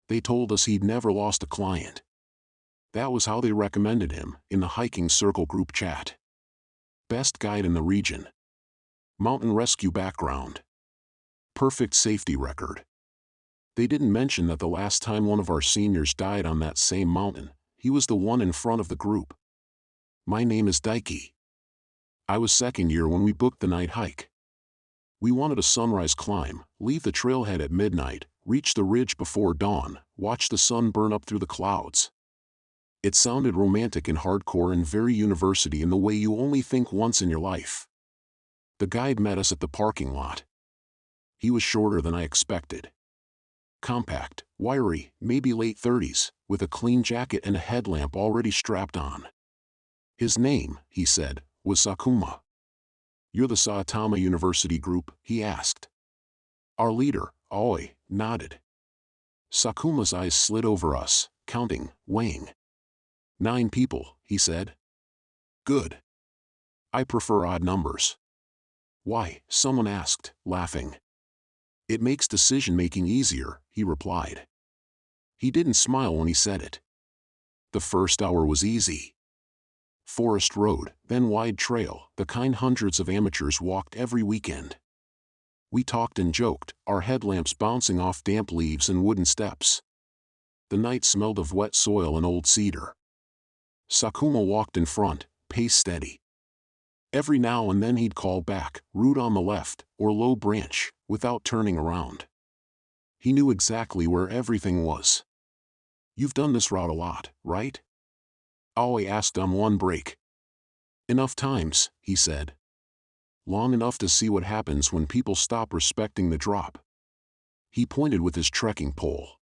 They told us he'd never lost a client. That was how they recommended him in the hiking circle group chat. Best guide in the region. Mountain rescue background. Perfect safety record. They didn't mention that the last time one of our seniors died on that same mountain, he was the one in front of the group. My name is Daiki. I was second year when we booked the night hike. We wanted a sunrise climb, leave the trailhead at midnight, reach the ridge before dawn, watch the sun burn up through the clouds. It sounded romantic and hardcore and very university in the way you only think once in your life. The guide met us at the parking lot. He was shorter than I expected. Compact, wiry, maybe late 30s, with a clean jacket and a headlamp already strapped on. His name, he said, was Sakuma. You're the Saitama University group, he asked. Our leader, Aoi, nodded. Sakuma's eyes slid over us, counting, weighing. 9 people, he said. Good. I prefer odd numbers. Why? Someone asked, laughing. It makes decision-making easier, he replied. He didn't smile when he said it. The first hour was easy. Forest road, then wide trail, the kind hundreds of amateurs walked every weekend. We talked and joked, our headlamps bouncing off damp leaves and wooden steps. The night smelled of wet soil and old cedar. Sakuma walked in front, pace steady. Every now and then he'd call back, root on the left, or low branch, without turning around. He knew exactly where everything was. You've done this route a lot, right? Aoi asked on one break. Enough times, he said. Long enough to see what happens when people stop respecting the drop. He pointed with his trekking pole.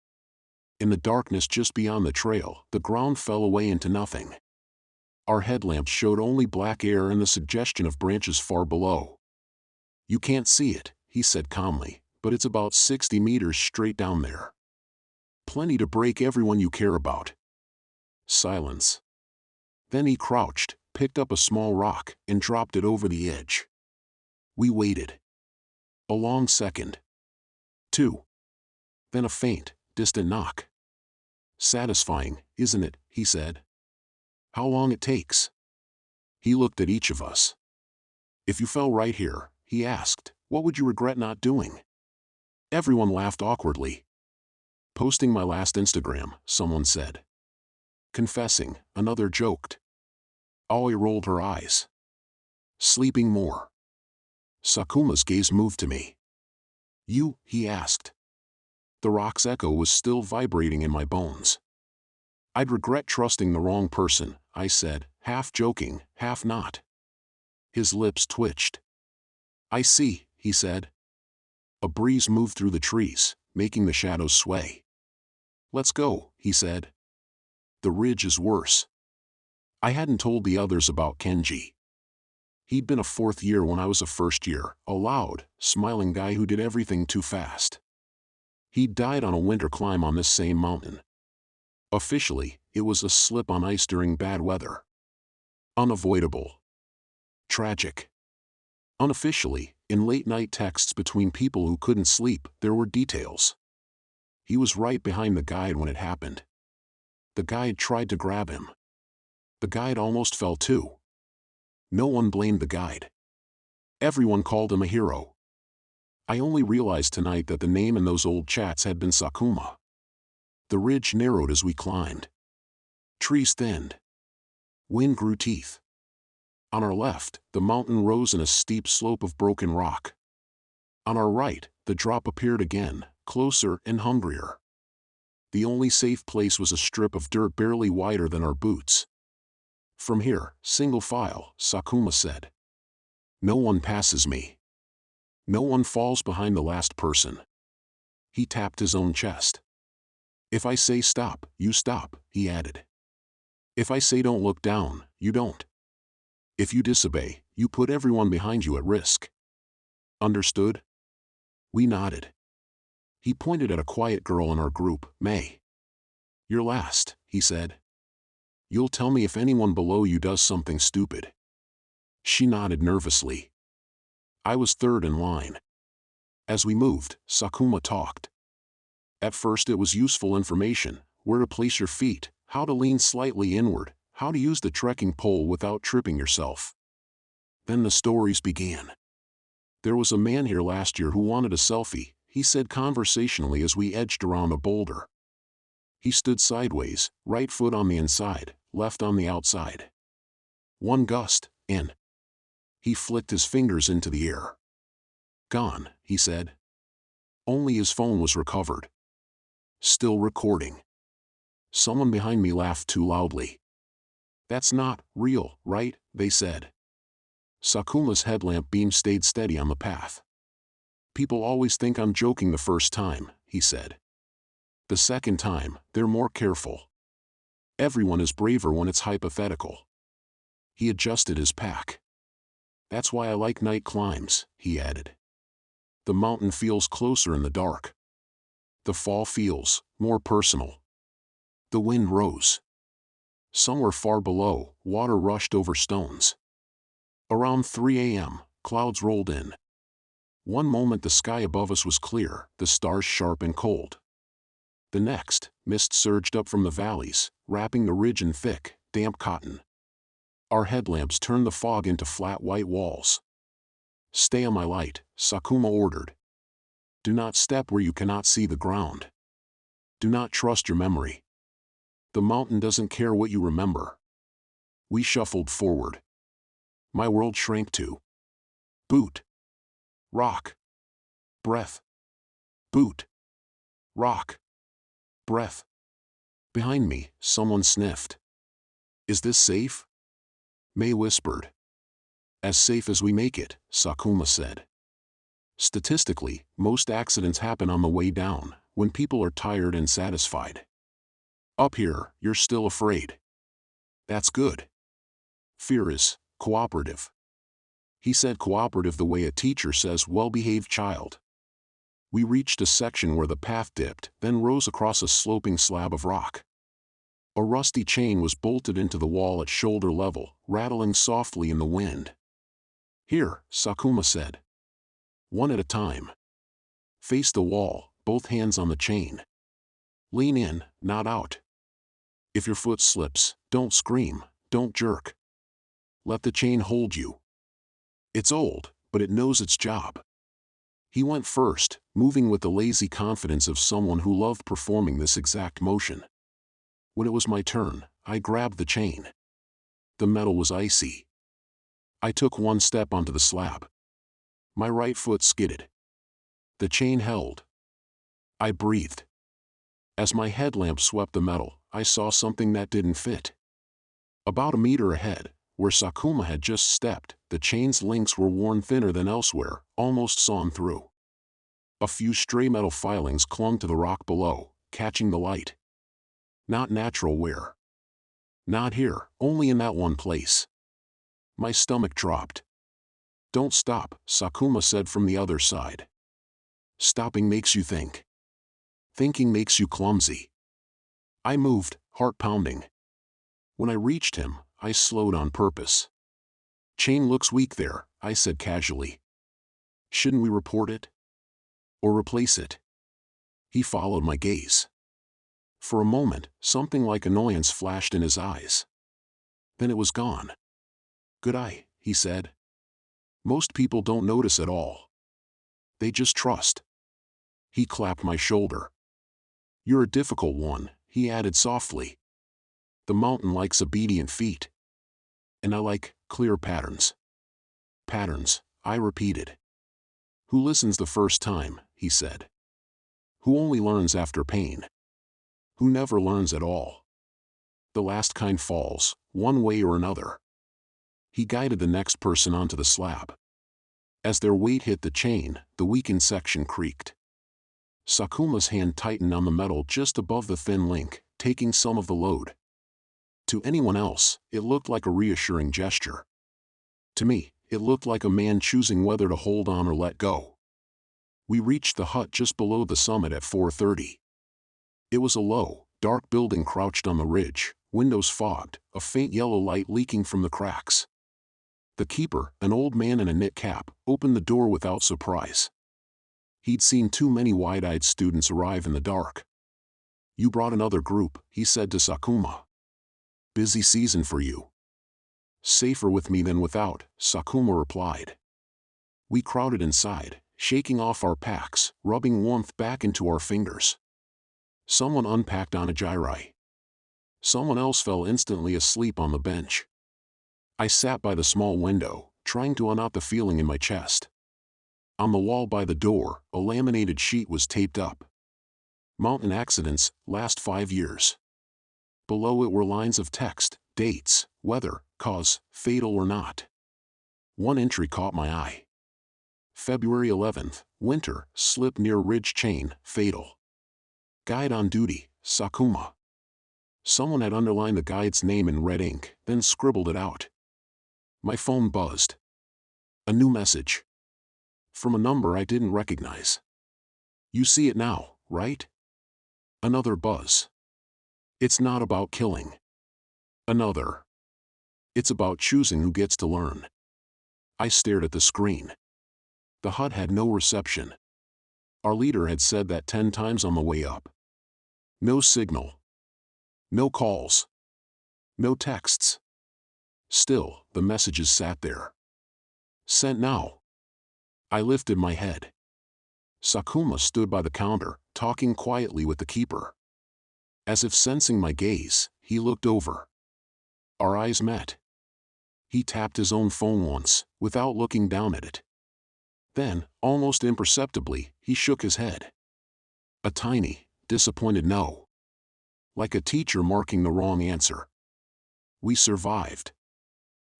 In the darkness just beyond the trail, the ground fell away into nothing. Our headlamps showed only black air and the suggestion of branches far below. You can't see it, he said calmly, but it's about 60 meters straight down there. Plenty to break everyone you care about. Silence. Then he crouched, picked up a small rock, and dropped it over the edge. We waited. A long second. 2. Then a faint, distant knock. Satisfying, isn't it, he said. How long it takes? He looked at each of us. If you fell right here, he asked, what would you regret not doing? Everyone laughed awkwardly. Posting my last Instagram, someone said. Confessing, another joked. Aoi rolled her eyes. Sleeping more. Sakuma's gaze moved to me. You, he asked. The rock's echo was still vibrating in my bones. I'd regret trusting the wrong person, I said, half joking, half not. His lips twitched. I see, he said. A breeze moved through the trees, making the shadows sway. Let's go, he said. The ridge is worse. I hadn't told the others about Kenji. He'd been a 4th year when I was a 1st year, a loud, smiling guy who did everything too fast. He'd died on a winter climb on this same mountain. Officially, it was a slip on ice during bad weather. Unavoidable. Tragic. Unofficially, in late-night texts between people who couldn't sleep, there were details. He was right behind the guide when it happened. The guide tried to grab him. The guide almost fell too. No one blamed the guide. Everyone called him a hero. I only realized tonight that the name in those old chats had been Sakuma. The ridge narrowed as we climbed. Trees thinned. Wind grew teeth. On our left, the mountain rose in a steep slope of broken rock. On our right, the drop appeared again, closer and hungrier. The only safe place was a strip of dirt barely wider than our boots. From here, single file, Sakuma said. No one passes me. No one falls behind the last person. He tapped his own chest. If I say stop, you stop, he added. If I say don't look down, you don't. If you disobey, you put everyone behind you at risk. Understood? We nodded. He pointed at a quiet girl in our group, May. You're last, he said. You'll tell me if anyone below you does something stupid. She nodded nervously. I was third in line. As we moved, Sakuma talked. At first it was useful information: where to place your feet, how to lean slightly inward, how to use the trekking pole without tripping yourself. Then the stories began. "There was a man here last year who wanted a selfie," he said conversationally as we edged around a boulder. He stood sideways, right foot on the inside, left on the outside. One gust, and he flicked his fingers into the air. "Gone," he said. Only his phone was recovered. Still recording. Someone behind me laughed too loudly. "That's not real, right?" they said. Sakuma's headlamp beam stayed steady on the path. "People always think I'm joking the first time," he said. "The second time, they're more careful. Everyone is braver when it's hypothetical." He adjusted his pack. "That's why I like night climbs," he added. "The mountain feels closer in the dark. The fall feels more personal." The wind rose. Somewhere far below, water rushed over stones. Around 3 a.m., clouds rolled in. One moment the sky above us was clear, the stars sharp and cold. The next, mist surged up from the valleys, wrapping the ridge in thick, damp cotton. Our headlamps turned the fog into flat white walls. "Stay on my light," Sakuma ordered. "Do not step where you cannot see the ground. Do not trust your memory. The mountain doesn't care what you remember." We shuffled forward. My world shrank to boot, rock, breath, boot, rock, breath. Behind me, someone sniffed. "Is this safe?" May whispered. "As safe as we make it," Sakuma said. "Statistically, most accidents happen on the way down, when people are tired and satisfied. Up here, you're still afraid. That's good. Fear is cooperative." He said cooperative the way a teacher says well-behaved child. We reached a section where the path dipped, then rose across a sloping slab of rock. A rusty chain was bolted into the wall at shoulder level, rattling softly in the wind. "Here," Sakuma said. "One at a time. Face the wall, both hands on the chain. Lean in, not out. If your foot slips, don't scream, don't jerk. Let the chain hold you. It's old, but it knows its job." He went first, moving with the lazy confidence of someone who loved performing this exact motion. When it was my turn, I grabbed the chain. The metal was icy. I took one step onto the slab. My right foot skidded. The chain held. I breathed. As my headlamp swept the metal, I saw something that didn't fit. About a meter ahead, where Sakuma had just stepped, the chain's links were worn thinner than elsewhere, almost sawn through. A few stray metal filings clung to the rock below, catching the light. Not natural wear. Not here, only in that one place. My stomach dropped. "Don't stop," Sakuma said from the other side. "Stopping makes you think. Thinking makes you clumsy." I moved, heart pounding. When I reached him, I slowed on purpose. "Chain looks weak there," I said casually. "Shouldn't we report it? Or replace it?" He followed my gaze. For a moment, something like annoyance flashed in his eyes. Then it was gone. "Good eye," he said. "Most people don't notice at all. They just trust." He clapped my shoulder. "You're a difficult one," he added softly. "The mountain likes obedient feet. And I like clear patterns." "Patterns," I repeated. "Who listens the first time," he said. "Who only learns after pain. Who never learns at all. The last kind falls, one way or another." He guided the next person onto the slab. As their weight hit the chain, the weakened section creaked. Sakuma's hand tightened on the metal just above the thin link, taking some of the load. To anyone else, it looked like a reassuring gesture. To me, it looked like a man choosing whether to hold on or let go. We reached the hut just below the summit at 4:30. It was a low, dark building crouched on the ridge, windows fogged, a faint yellow light leaking from the cracks. The keeper, an old man in a knit cap, opened the door without surprise. He'd seen too many wide-eyed students arrive in the dark. "You brought another group," he said to Sakuma. "Busy season for you." "Safer with me than without," Sakuma replied. We crowded inside, shaking off our packs, rubbing warmth back into our fingers. Someone unpacked on a jirai. Someone else fell instantly asleep on the bench. I sat by the small window, trying to unknot the feeling in my chest. On the wall by the door, a laminated sheet was taped up. "Mountain accidents, last 5 years." Below it were lines of text, dates, weather, cause, fatal or not. One entry caught my eye. February 11th, winter, slip near ridge chain, fatal. Guide on duty, Sakuma. Someone had underlined the guide's name in red ink, then scribbled it out. My phone buzzed. A new message. From a number I didn't recognize. "You see it now, right?" Another buzz. "It's not about killing." Another. "It's about choosing who gets to learn." I stared at the screen. The HUD had no reception. Our leader had said that 10 times on the way up. No signal. No calls. No texts. Still, the messages sat there. "Sent now." I lifted my head. Sakuma stood by the counter, talking quietly with the keeper. As if sensing my gaze, he looked over. Our eyes met. He tapped his own phone once, without looking down at it. Then, almost imperceptibly, he shook his head. A tiny, disappointed no. Like a teacher marking the wrong answer. We survived.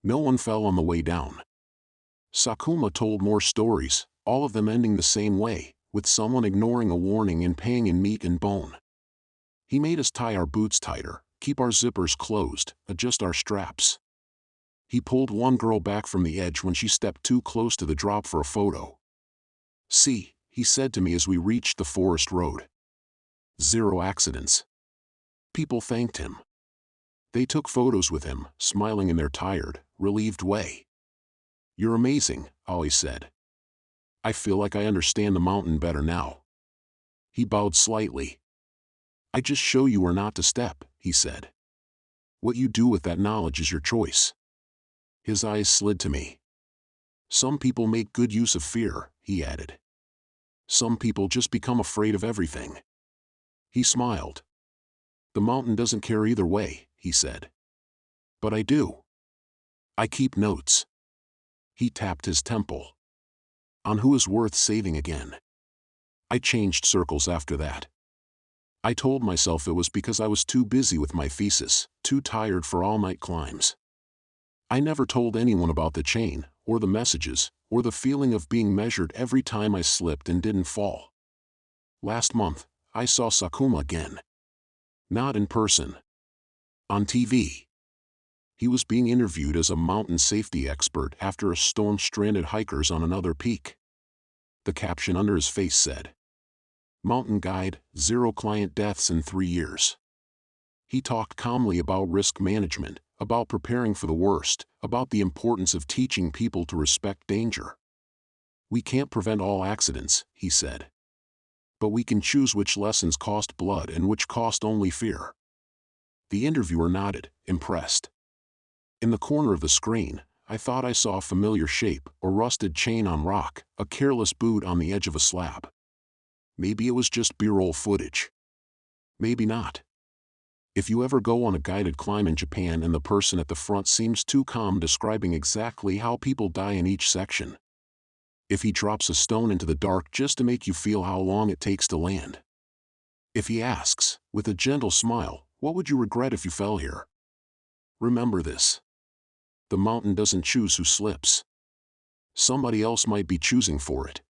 No one fell on the way down. Sakuma told more stories, all of them ending the same way, with someone ignoring a warning and paying in meat and bone. He made us tie our boots tighter, keep our zippers closed, adjust our straps. He pulled one girl back from the edge when she stepped too close to the drop for a photo. "See," he said to me as we reached the forest road. "0 accidents." People thanked him. They took photos with him, smiling in their tired, relieved way. "You're amazing," Ali said. "I feel like I understand the mountain better now." He bowed slightly. "I just show you where not to step," he said. "What you do with that knowledge is your choice." His eyes slid to me. "Some people make good use of fear," he added. "Some people just become afraid of everything." He smiled. "The mountain doesn't care either way," he said. "But I do. I keep notes." He tapped his temple. "On who is worth saving again." I changed circles after that. I told myself it was because I was too busy with my thesis, too tired for all-night climbs. I never told anyone about the chain, or the messages, or the feeling of being measured every time I slipped and didn't fall. Last month, I saw Sakuma again. Not in person. On TV. He was being interviewed as a mountain safety expert after a storm stranded hikers on another peak. The caption under his face said, "Mountain Guide, 0 client deaths in 3 years." He talked calmly about risk management, about preparing for the worst, about the importance of teaching people to respect danger. "We can't prevent all accidents," he said. "But we can choose which lessons cost blood and which cost only fear." The interviewer nodded, impressed. In the corner of the screen, I thought I saw a familiar shape, a rusted chain on rock, a careless boot on the edge of a slab. Maybe it was just B-roll footage. Maybe not. If you ever go on a guided climb in Japan and the person at the front seems too calm describing exactly how people die in each section. If he drops a stone into the dark just to make you feel how long it takes to land. If he asks, with a gentle smile, "What would you regret if you fell here?" Remember this. The mountain doesn't choose who slips. Somebody else might be choosing for it.